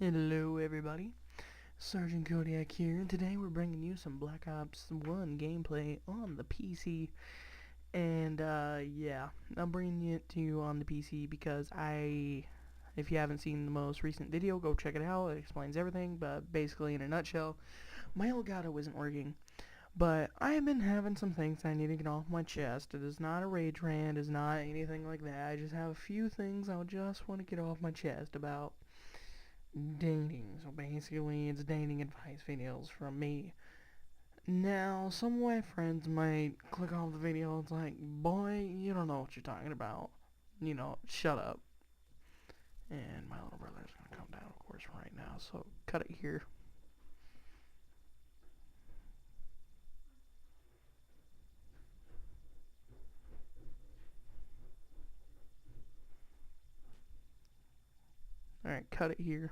Hello everybody, Sergeant Kodiak here, and today we're bringing you some Black Ops 1 gameplay on the PC. And yeah, I'm bringing it to you on the PC because if you haven't seen the most recent video, go check it out. It explains everything, but basically in a nutshell, my Elgato isn't working. But I have been having some things I need to get off my chest. It is not a rage rant, it is not anything like that. I just have a few things I just want to get off my chest about dating. So basically, it's dating advice videos from me. Now, some of my friends might click off the video. It's like, boy, you don't know what you're talking about. Shut up. And my little brother is gonna come down, of course, right now. So cut it here. Alright, cut it here.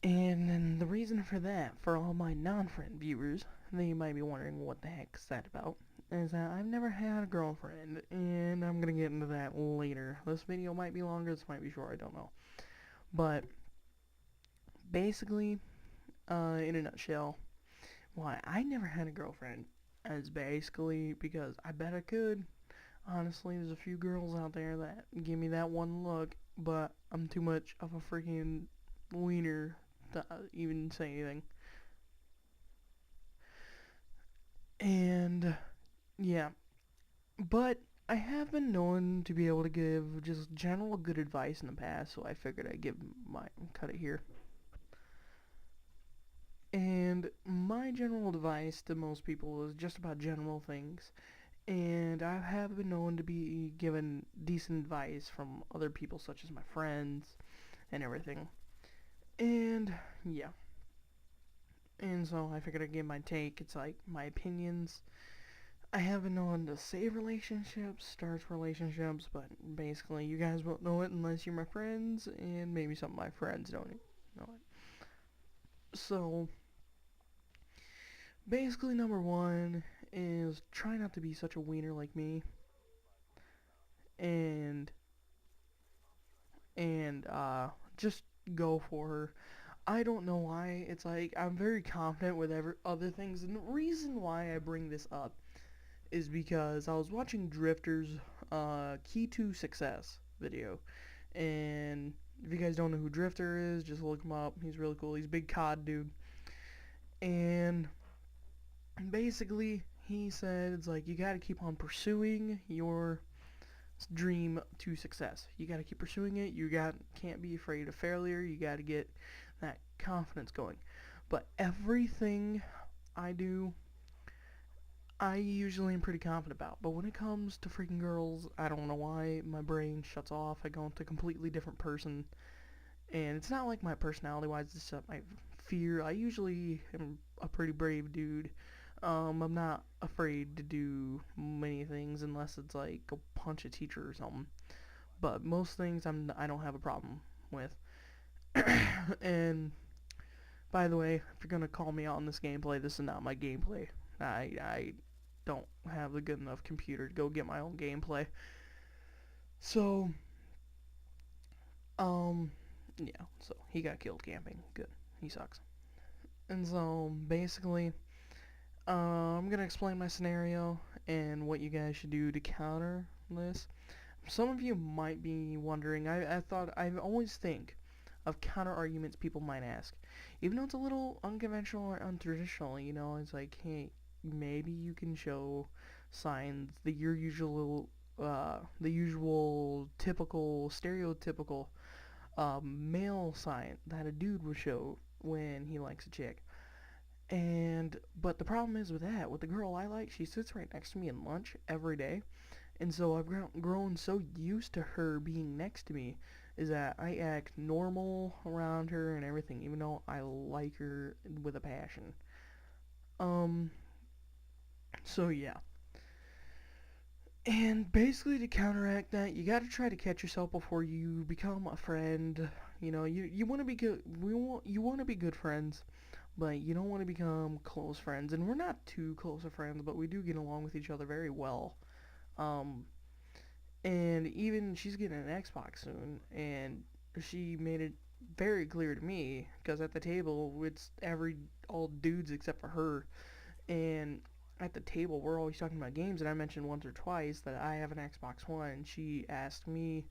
And then the reason for that, for all my non-friend viewers, they might be wondering what the heck is that about, is that I've never had a girlfriend, and I'm gonna get into that later. This video might be longer, this might be short, I don't know. But basically, in a nutshell, why I never had a girlfriend is basically because I bet I could. Honestly, there's a few girls out there that give me that one look, but I'm too much of a freaking wiener to even say anything. And yeah, but I have been known to be able to give just general good advice in the past, so I figured I'd cut it here. And my general advice to most people is just about general things. And I have been known to be given decent advice from other people, such as my friends and everything. And yeah. And so I figured I'd give my take. It's like my opinions. I have been known to save relationships, start relationships, but basically you guys won't know it unless you're my friends, and maybe some of my friends don't know it. So basically, number one is try not to be such a wiener like me, and just go for her. I don't know why. It's like I'm very confident with other things, and the reason why I bring this up is because I was watching Drifter's Key to Success video, and if you guys don't know who Drifter is, just look him up. He's really cool. He's a big COD dude, and basically he said it's like you gotta keep on pursuing your dream to success. You gotta keep pursuing it. Can't be afraid of failure. You gotta get that confidence going. But everything I do, I usually am pretty confident about. But when it comes to freaking girls, I don't know why my brain shuts off. I go into a completely different person. And it's not like my personality wise, it's just my fear. I usually am a pretty brave dude. I'm not afraid to do many things unless it's like go punch a teacher or something. But most things I don't have a problem with. And by the way, if you're gonna call me out on this gameplay, this is not my gameplay. I don't have a good enough computer to go get my own gameplay. So, yeah. So he got killed camping. Good. He sucks. And so basically, I'm gonna explain my scenario and what you guys should do to counter this. Some of you might be wondering. I always think of counter arguments people might ask, even though it's a little unconventional or untraditional. It's like, hey, maybe you can show signs that the usual typical stereotypical male sign that a dude would show when he likes a chick. But the problem is with that, with the girl I like, she sits right next to me in lunch every day, and so I've grown so used to her being next to me, is that I act normal around her and everything, even though I like her with a passion. So yeah. And basically to counteract that, you gotta try to catch yourself before you become a friend. You want to be good. You want to be good friends, but you don't want to become close friends. And we're not too close of friends, but we do get along with each other very well. And even she's getting an Xbox soon, and she made it very clear to me because at the table it's all dudes except for her, and at the table we're always talking about games, and I mentioned once or twice that I have an Xbox One. She asked me,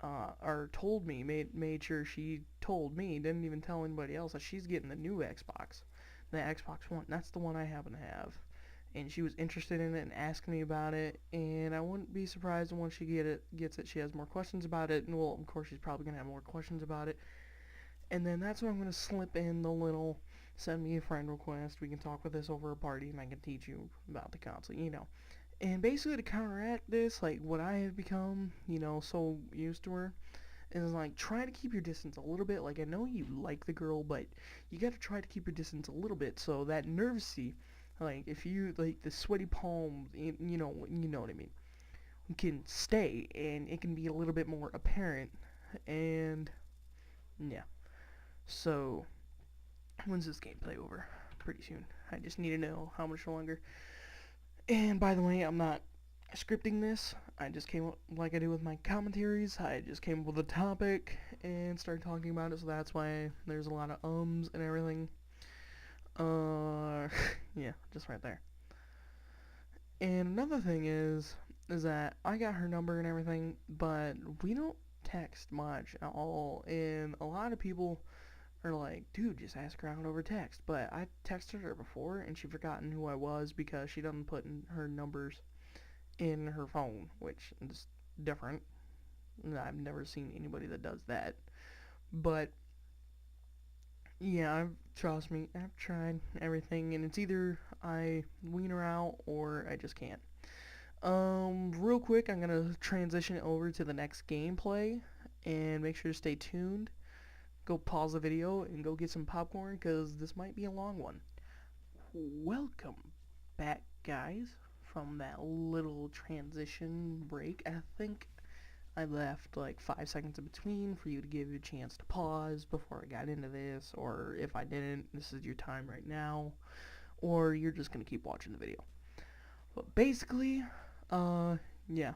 or told me, made sure she told me, didn't even tell anybody else that she's getting the new Xbox, the Xbox One. That's the one I happen to have, and she was interested in it and asked me about it. And I wouldn't be surprised once she gets it, she has more questions about it. And well, of course, she's probably gonna have more questions about it. And then that's when I'm gonna slip in the little send me a friend request. We can talk with this over a party, and I can teach you about the console. And basically to counteract this, like what I have become, so used to her, is like try to keep your distance a little bit. Like I know you like the girl, but you got to try to keep your distance a little bit so that nervousy, like if you like the sweaty palms, you know what I mean, can stay and it can be a little bit more apparent. And yeah, so when's this gameplay over? Pretty soon. I just need to know how much longer. And by the way, I'm not scripting this. I just came up like I do with my commentaries. I just came up with a topic and started talking about it, so that's why there's a lot of ums and everything. Yeah, just right there. And another thing is that I got her number and everything, but we don't text much at all. And a lot of people are like, dude, just ask her out over text. But I texted her before, and she forgotten who I was because she doesn't put in her numbers in her phone, which is different. I've never seen anybody that does that. But yeah, trust me, I've tried everything, and it's either I wean her out or I just can't. Real quick, I'm gonna transition over to the next gameplay, and make sure to stay tuned. Go pause the video and go get some popcorn, because this might be a long one. Welcome back, guys, from that little transition break. I think I left like 5 seconds in between for you to give you a chance to pause before I got into this, or if I didn't, this is your time right now, or you're just gonna keep watching the video. But basically, yeah,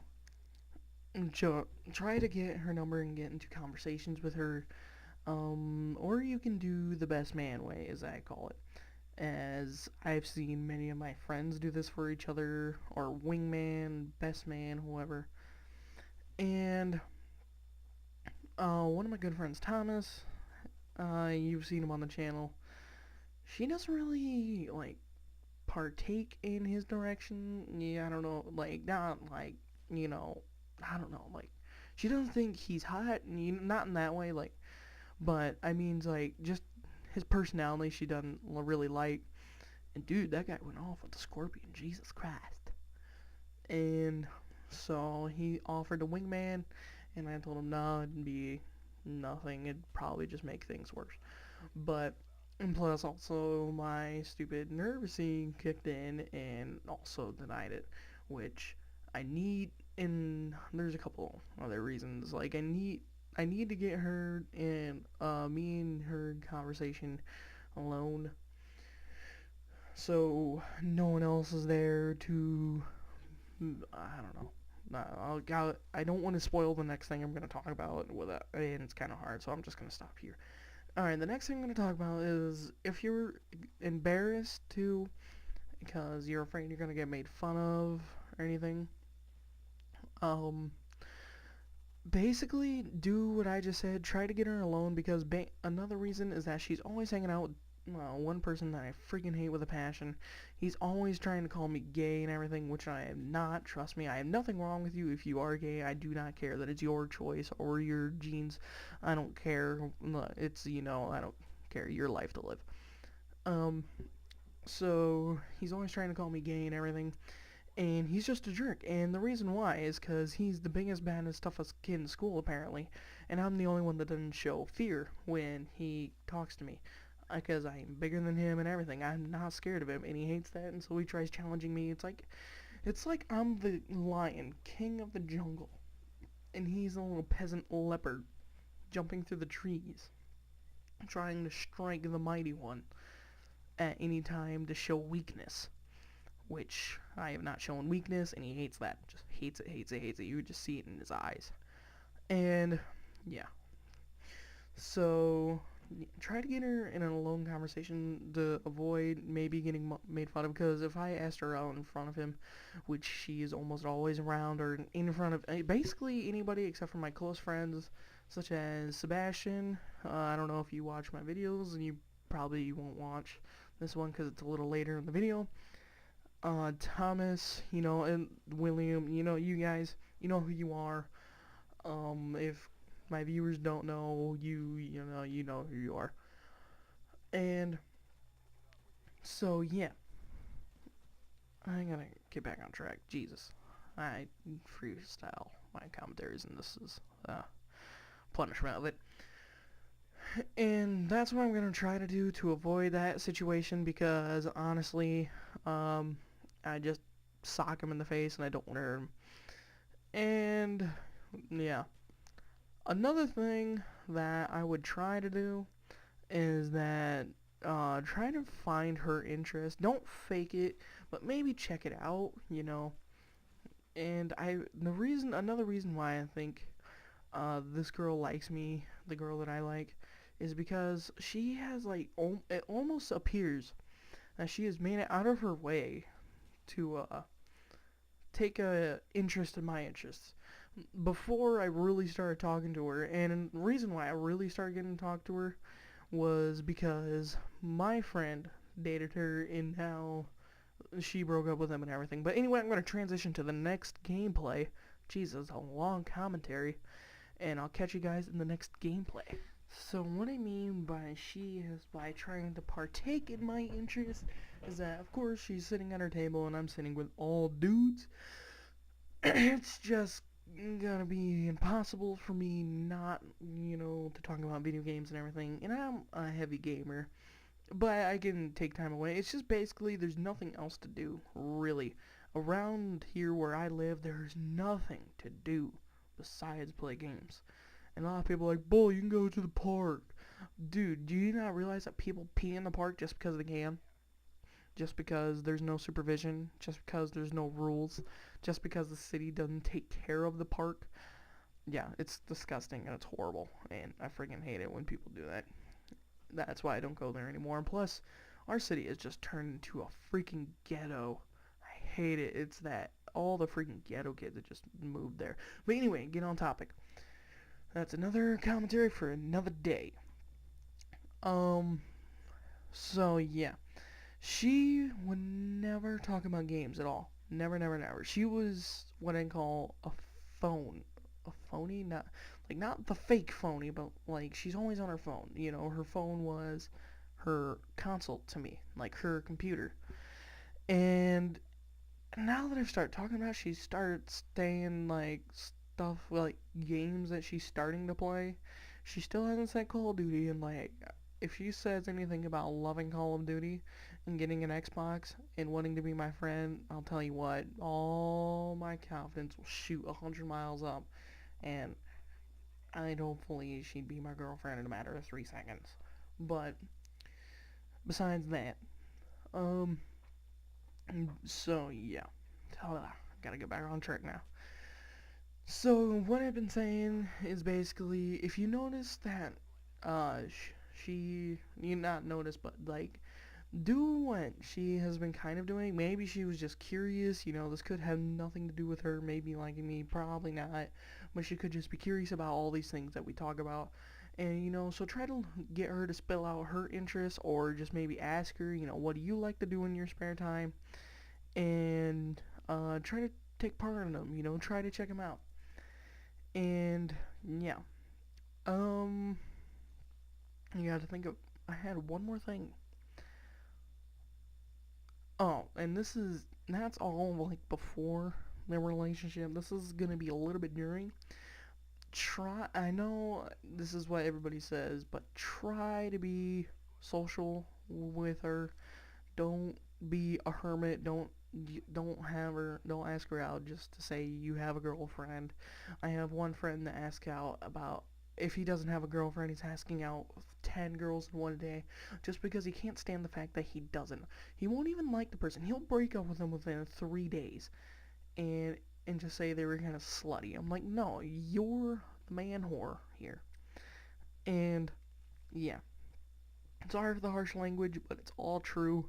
try to get her number and get into conversations with her, or you can do the best man way, as I call it, as I've seen many of my friends do this for each other, or wingman, best man, whoever. And one of my good friends, Thomas, you've seen him on the channel. She doesn't really like partake in his direction. Yeah, I don't know, like not like I don't know, like she doesn't think he's hot, not in that way, like, but I mean, like just his personality, she doesn't really like. And dude, that guy went off with the scorpion, Jesus Christ. And so he offered a wingman, and I told him no, it'd be nothing. It'd probably just make things worse. But and plus also my stupid nervousy kicked in and also denied it, which I need. And there's a couple other reasons. Like I need to get her and me and her conversation alone, so no one else is there to, I don't know. I don't want to spoil the next thing I'm going to talk about with it, and it's kind of hard, so I'm just going to stop here. Alright, the next thing I'm going to talk about is if you're embarrassed to, because you're afraid you're going to get made fun of or anything, basically do what I just said. Try to get her alone, because another reason is that she's always hanging out with one person that I freaking hate with a passion. He's always trying to call me gay and everything, which I am not. Trust me, I have nothing wrong with you if you are gay. I do not care. That it's your choice or your genes. I don't care. It's, I don't care. Your life to live. So he's always trying to call me gay and everything, and he's just a jerk. And the reason why is because he's the biggest, baddest, toughest kid in school, apparently, and I'm the only one that doesn't show fear when he talks to me, because I'm bigger than him and everything. I'm not scared of him, and he hates that, and so he tries challenging me. It's like I'm the lion, king of the jungle, and he's a little peasant leopard jumping through the trees, trying to strike the mighty one at any time to show weakness, which I have not shown weakness, and he hates that. Just hates it. You would just see it in his eyes. And yeah. So try to get her in an alone conversation to avoid maybe getting made fun of, because if I asked her out in front of him, which she is almost always around, or in front of basically anybody except for my close friends such as Sebastian. I don't know if you watch my videos, and you probably won't watch this one because it's a little later in the video. Thomas, and William, you guys, you know who you are. If my viewers don't know you, you know who you are. And so yeah, I gotta get back on track. Jesus, I freestyle my commentaries, and this is punishment of it. And that's what I'm gonna try to do to avoid that situation, because honestly, I just sock him in the face and I don't want to hurt him. And yeah, another thing that I would try to do is that try to find her interest. Don't fake it, but maybe check it out, And another reason why I think this girl likes me, the girl that I like, is because she has it almost appears that she has made it out of her way to take a interest in my interests. Before I really started talking to her, and the reason why I really started getting to talk to her was because my friend dated her, and now she broke up with him and everything. But anyway, I'm going to transition to the next gameplay. Jesus, a long commentary. And I'll catch you guys in the next gameplay. So what I mean by she is by trying to partake in my interest is that, of course, she's sitting at her table and I'm sitting with all dudes. It's just gonna be impossible for me not, to talk about video games and everything. And I'm a heavy gamer, but I can take time away. It's just basically there's nothing else to do, really. Around here where I live, there's nothing to do besides play games. And a lot of people are like, Bull, you can go to the park. Dude, do you not realize that people pee in the park just because they can? Just because there's no supervision, just because there's no rules, just because the city doesn't take care of the park. Yeah, it's disgusting and it's horrible, and I freaking hate it when people do that. That's why I don't go there anymore. And plus, our city has just turned into a freaking ghetto. I hate it. It's that all the freaking ghetto kids that just moved there. But anyway, get on topic. That's another commentary for another day. So yeah. She would never talk about games at all. Never, never, never. She was what I call a phony, not the fake phony, but like she's always on her phone. Her phone was her console to me, like her computer. And now that I've started talking about it, she started saying like stuff like games that she's starting to play. She still hasn't said Call of Duty, and like if she says anything about loving Call of Duty and getting an Xbox and wanting to be my friend, I'll tell you what, all my confidence will shoot 100 miles up, and I'd hopefully she'd be my girlfriend in a matter of 3 seconds. But besides that, so yeah, gotta get back on track now. So what I've been saying is basically, if you notice that, you not notice, but like, do what she has been kind of doing. Maybe she was just curious, this could have nothing to do with her maybe liking me, probably not, but she could just be curious about all these things that we talk about. And, so try to get her to spill out her interests, or just maybe ask her, what do you like to do in your spare time? And, try to take part in them, try to check them out. And, yeah. You got to think of, I had one more thing. Oh, and that's all like before the relationship. This is gonna be a little bit during. I know this is what everybody says, but try to be social with her. Don't be a hermit. Don't ask her out just to say you have a girlfriend. I have one friend that asks out about, if he doesn't have a girlfriend, he's asking out 10 girls in one day just because he can't stand the fact that he doesn't. He won't even like the person. He'll break up with them within 3 days and just say they were kind of slutty. I'm like, no, you're the man whore here. And yeah. Sorry for the harsh language, but it's all true.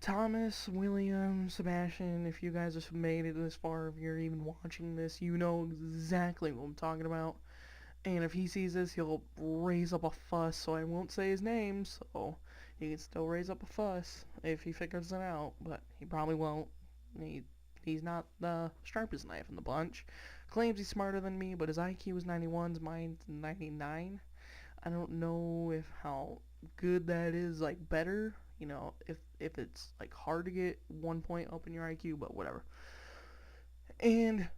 Thomas, William, Sebastian, if you guys have made it this far, if you're even watching this, you know exactly what I'm talking about. And if he sees this, he'll raise up a fuss, so I won't say his name, so he can still raise up a fuss if he figures it out, but he probably won't. He's not the sharpest knife in the bunch. Claims he's smarter than me, but his IQ is 91's, mine's 99. I don't know if how good that is, like better, if it's like hard to get 1 point up in your IQ, but whatever. And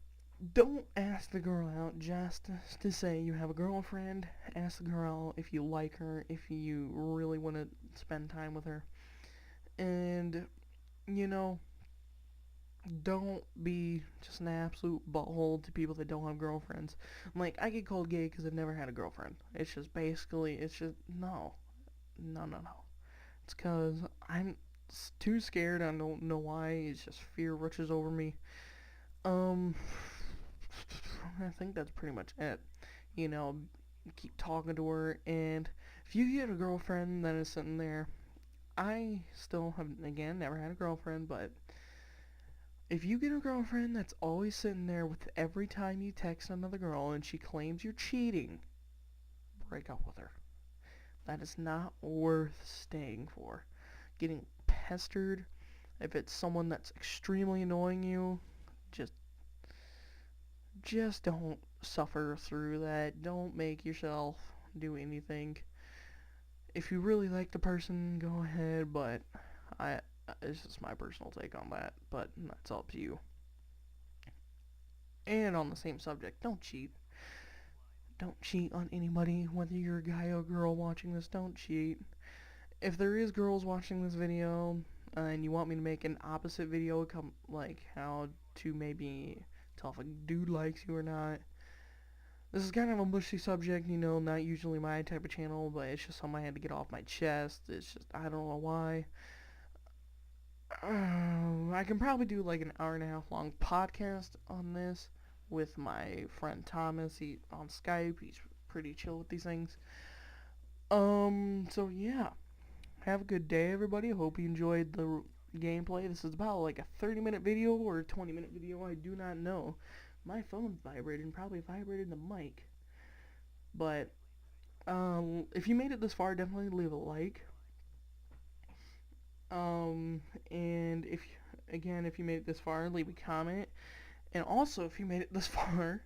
don't ask the girl out just to say you have a girlfriend. Ask the girl if you like her, if you really want to spend time with her. And, you know, don't be just an absolute butthole to people that don't have girlfriends. Like, I get called gay because I've never had a girlfriend. It's just basically, it's just, no. No, no, no. It's because I'm too scared. I don't know why. It's just fear rushes over me. Um, I think that's pretty much it. You know, keep talking to her, and if you get a girlfriend that is sitting there, I still have, again, never had a girlfriend, but if you get a girlfriend that's always sitting there with every time you text another girl and she claims you're cheating, break up with her. That is not worth staying for. Getting pestered, if it's someone that's extremely annoying you, just just don't suffer through that. Don't make yourself do anything. If you really like the person, go ahead, but I it's just my personal take on that, but that's up to you. And on the same subject, don't cheat. Don't cheat on anybody, whether you're a guy or girl watching this, don't cheat. If there is girls watching this video, and you want me to make an opposite video, like how to maybe tell if a dude likes you or not. This is kind of a mushy subject, not usually my type of channel, but it's just something I had to get off my chest. It's just, I don't know why. I can probably do like an hour and a half long podcast on this with my friend Thomas. He on Skype. He's pretty chill with these things. So yeah. Have a good day, everybody. Hope you enjoyed the gameplay. This is about like a 30-minute video or a 20-minute video. I do not know. My phone vibrated and probably vibrated the mic. But if you made it this far, definitely leave a like. And if you made it this far, leave a comment. And also, if you made it this far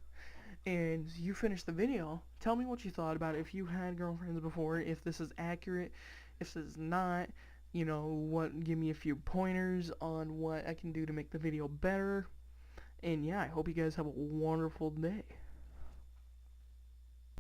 and you finished the video, tell me what you thought about it. If you had girlfriends before, if this is accurate, if this is not, give me a few pointers on what I can do to make the video better. And yeah, I hope you guys have a wonderful day.